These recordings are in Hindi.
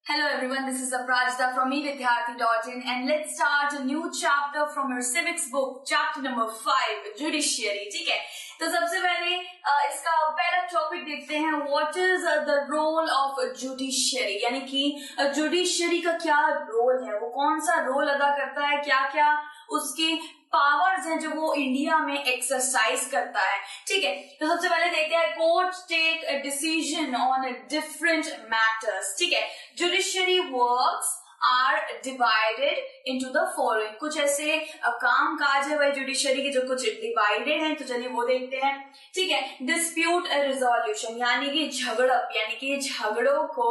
Hello everyone, this is Aprajita from eVidyarthi.in and let's start a new chapter from your civics book, chapter number 5, Judiciary. ठीक है, तो सबसे पहले इसका पहला टॉपिक देखते हैं. What is the role of judiciary? यानी कि जुडिशरी का क्या रोल है, वो कौन सा रोल अदा करता है, क्या क्या उसके पावर्स हैं जो वो इंडिया में एक्सरसाइज करता है. ठीक है, तो सबसे पहले देखते हैं court take a decision on different matters. ठीक है, judiciary works are divided into the following. कुछ ऐसे काम काज है भाई जुडिशरी के जो कुछ डिवाइडेड हैं, तो चलिए वो देखते हैं. ठीक है, डिस्प्यूट रिजोल्यूशन यानी कि झगड़प, यानी कि झगड़ों को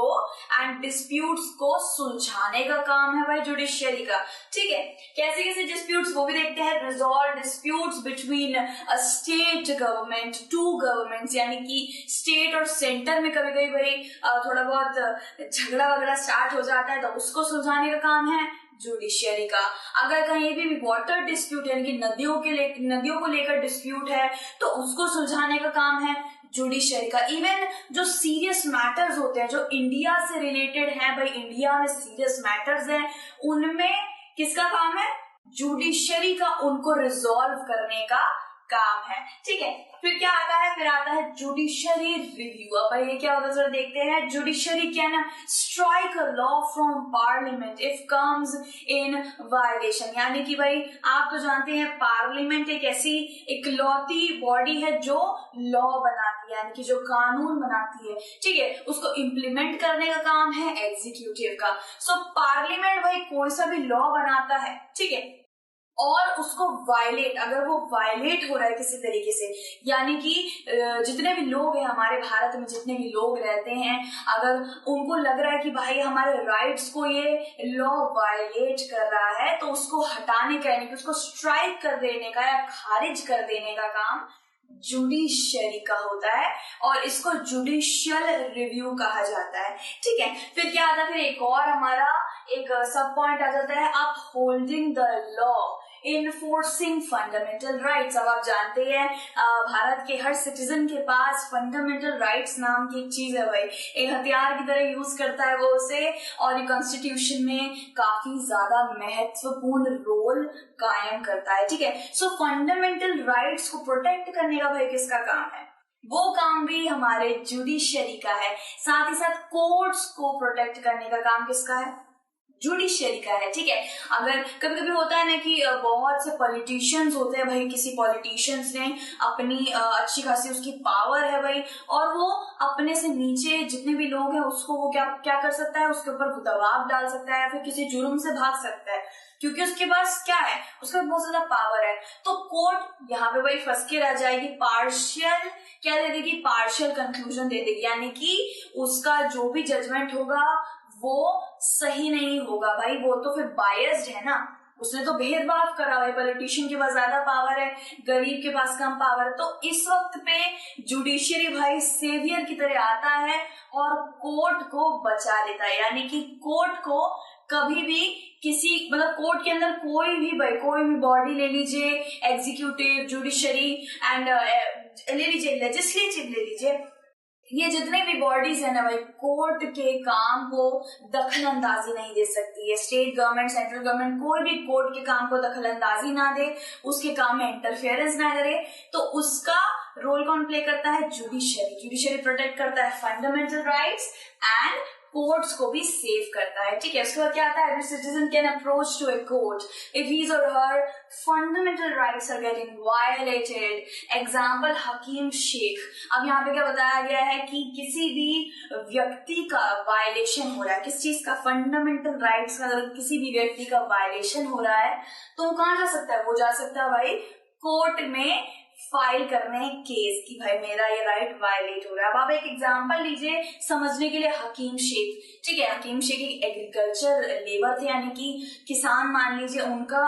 एंड डिस्प्यूट्स को सुलझाने का काम है भाई जुडिशरी का. ठीक है, कैसे कैसे डिस्प्यूट्स वो भी देखते हैं. Resolve disputes between a state government, two governments, यानी कि स्टेट और सेंटर में कभी कभी भाई थोड़ा बहुत झगड़ा वगैरह स्टार्ट हो जाता है, तो उसको सुलझाने का काम है जुडिशरी का. अगर कहीं भी वाटर डिस्प्यूट यानी कि नदियों को लेकर डिस्प्यूट है, तो उसको सुलझाने का काम है जुडिशरी का. इवन जो सीरियस मैटर्स होते हैं जो इंडिया से रिलेटेड हैं, भाई इंडिया में सीरियस मैटर्स हैं, उनमें किसका काम है? जुडिशरी का उनको रिजॉल्व करने का काम है. ठीक है, फिर क्या आता है? फिर आता है जुडिशरी रिव्यू. अब भाई ये क्या होता है जरा देखते हैं. Judiciary can strike a law from parliament if comes in violation. यानी कि भाई आप तो जानते हैं पार्लियामेंट एक ऐसी इकलौती बॉडी है जो लॉ बनाती है, यानी कि जो कानून बनाती है. ठीक है, उसको इम्प्लीमेंट करने का काम है एग्जीक्यूटिव का. सो पार्लियामेंट भाई कोई सा भी लॉ बनाता है, ठीक है, और उसको वायलेट, अगर वो वायलेट हो रहा है किसी तरीके से, यानी कि जितने भी लोग हैं हमारे भारत में, जितने भी लोग रहते हैं, अगर उनको लग रहा है कि भाई हमारे राइट्स को ये लॉ वायलेट कर रहा है, तो उसको हटाने का यानी कि उसको स्ट्राइक कर देने का या खारिज कर देने का काम जुडिशरी का होता है, और इसको जुडिशियल रिव्यू कहा जाता है. ठीक है, फिर क्या आता है? फिर एक और हमारा एक सब पॉइंट आ जाता है upholding the law, enforcing fundamental rights. अब आप जानते हैं भारत के हर सिटीजन के पास फंडामेंटल राइट्स नाम की एक चीज है भाई, एक हथियार की तरह यूज करता है वो उसे, और ये कॉन्स्टिट्यूशन में काफी ज्यादा महत्वपूर्ण रोल कायम करता है. ठीक है, सो फंडामेंटल राइट्स को प्रोटेक्ट करने का भाई किसका काम है? वो काम भी हमारे जुडिशरी का है. साथ ही साथ कोर्ट्स को प्रोटेक्ट करने का काम किसका है? जुडिशरी का है. ठीक है, अगर कभी कभी होता है ना कि बहुत से पॉलिटिशियंस होते हैं भाई, किसी पॉलिटिशियंस ने अपनी अच्छी खासी उसकी पावर है भाई, और वो अपने से नीचे जितने भी लोग हैं उसको वो क्या कर सकता है, उसके ऊपर दबाव डाल सकता है या फिर किसी जुर्म से भाग सकता है, क्योंकि उसके पास क्या है, उसके पास बहुत ज्यादा पावर है. तो कोर्ट यहाँ पे भाई फंस के रह जाएगी, पार्शियल क्या दे देगी? पार्शियल कंक्लूजन दे देगी, यानी कि उसका जो भी जजमेंट होगा वो सही नहीं होगा भाई, वो तो फिर बायस्ड है ना, उसने तो भेदभाव करा भाई. पॉलिटिशियन के पास ज्यादा पावर है, गरीब के पास कम पावर है, तो इस वक्त पे जुडिशरी भाई सेवियर की तरह आता है और कोर्ट को बचा लेता है. यानी कि कोर्ट को कभी भी किसी कोर्ट के अंदर कोई भी बॉडी ले लीजिए, एग्जीक्यूटिव, जुडिशरी एंड ले लीजिए, लेजिस्लेटिव ले लीजिए, ये जितने भी बॉडीज है ना भाई, कोर्ट के काम को दखल अंदाजी नहीं दे सकती है. स्टेट गवर्नमेंट, सेंट्रल गवर्नमेंट कोई भी कोर्ट के काम को दखल अंदाजी ना दे, उसके काम में इंटरफेरेंस ना करे, तो उसका रोल कौन प्ले करता है? जुडिशरी. जुडिशरी प्रोटेक्ट करता है फंडामेंटल राइट्स एंड कोर्ट्स को भी सेव करता है. ठीक है, उसके बाद क्या आता है? Every citizen can approach to a court if his और her fundamental rights are getting violated. Example Hakim Shaikh. अब यहाँ पे क्या बताया गया है कि किसी भी व्यक्ति का वायलेशन हो रहा है, किस चीज का? फंडामेंटल राइट्स का. अगर किसी भी व्यक्ति का वायलेशन हो रहा है तो वो कहाँ जा सकता है? वो जा सकता है भाई कोर्ट में फाइल करने केस की भाई मेरा ये राइट वायलेट हो रहा है. अब आप एक एग्जांपल लीजिए समझने के लिए. हकीम शेख, ठीक है, हकीम शेख एक एग्रीकल्चर लेबर थे, यानी कि किसान मान लीजिए, उनका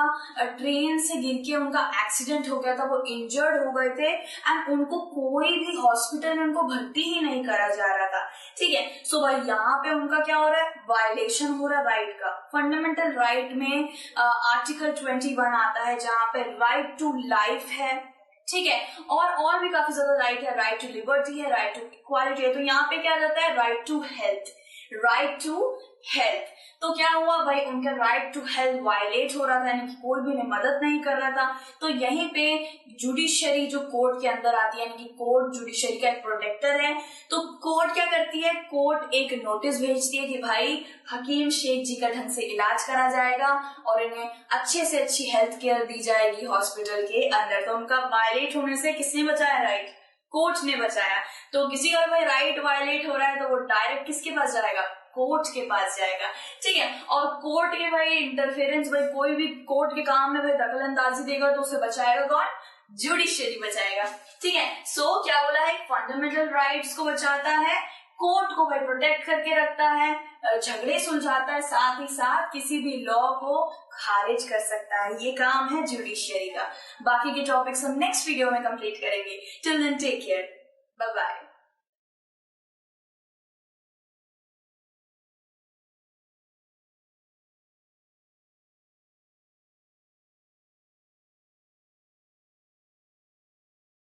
ट्रेन से गिर के उनका एक्सीडेंट हो गया था, वो इंजर्ड हो गए थे एंड उनको कोई भी हॉस्पिटल में उनको भर्ती ही नहीं करा जा रहा था. ठीक है, सो भाई यहाँ पे उनका क्या हो रहा है? वायलेशन हो रहा है राइट का. फंडामेंटल राइट में आर्टिकल 21 आता है जहाँ पे राइट टू लाइफ है. ठीक है, और भी काफी ज्यादा राइट है. राइट टू लिबर्टी है, राइट टू इक्वालिटी है. तो यहाँ पे क्या जाता है? Right to health, right to health. तो क्या हुआ भाई, उनका राइट टू हेल्थ वायलेट हो रहा था, यानी कि कोई भी उन्हें मदद नहीं कर रहा था। तो यहीं पे जुडिशरी जो कोर्ट के अंदर आती है, यानी कि कोर्ट जुडिशरी का एक प्रोटेक्टर है। तो कोर्ट क्या करती है, कोर्ट एक नोटिस भेजती है कि भाई हकीम शेख जी का ढंग से इलाज करा जाएगा और इन्हें अच्छे से अच्छी हेल्थ केयर दी जाएगी हॉस्पिटल के अंदर। तो उनका वायलेट होने से किसने बचाया, राइट, कोर्ट ने बचाया। तो किसी का भाई राइट वायलेट हो रहा है तो वो डायरेक्ट किसके पास जाएगा, कोर्ट के पास जाएगा, ठीक है। और कोर्ट के भाई इंटरफेरेंस, भाई कोई भी कोर्ट के काम में भाई दखल अंदाजी देगा तो उसे बचाएगा कौन, जुडिशरी बचाएगा, ठीक है। सो क्या बोला है, फंडामेंटल राइट्स को बचाता है, कोर्ट को भाई प्रोटेक्ट करके रखता है, झगड़े सुलझाता है, साथ ही साथ किसी भी लॉ को खारिज कर सकता है। ये काम है जुडिशरी का। बाकी के टॉपिक्स हम नेक्स्ट वीडियो में कंप्लीट करेंगे। Till then take care, bye bye.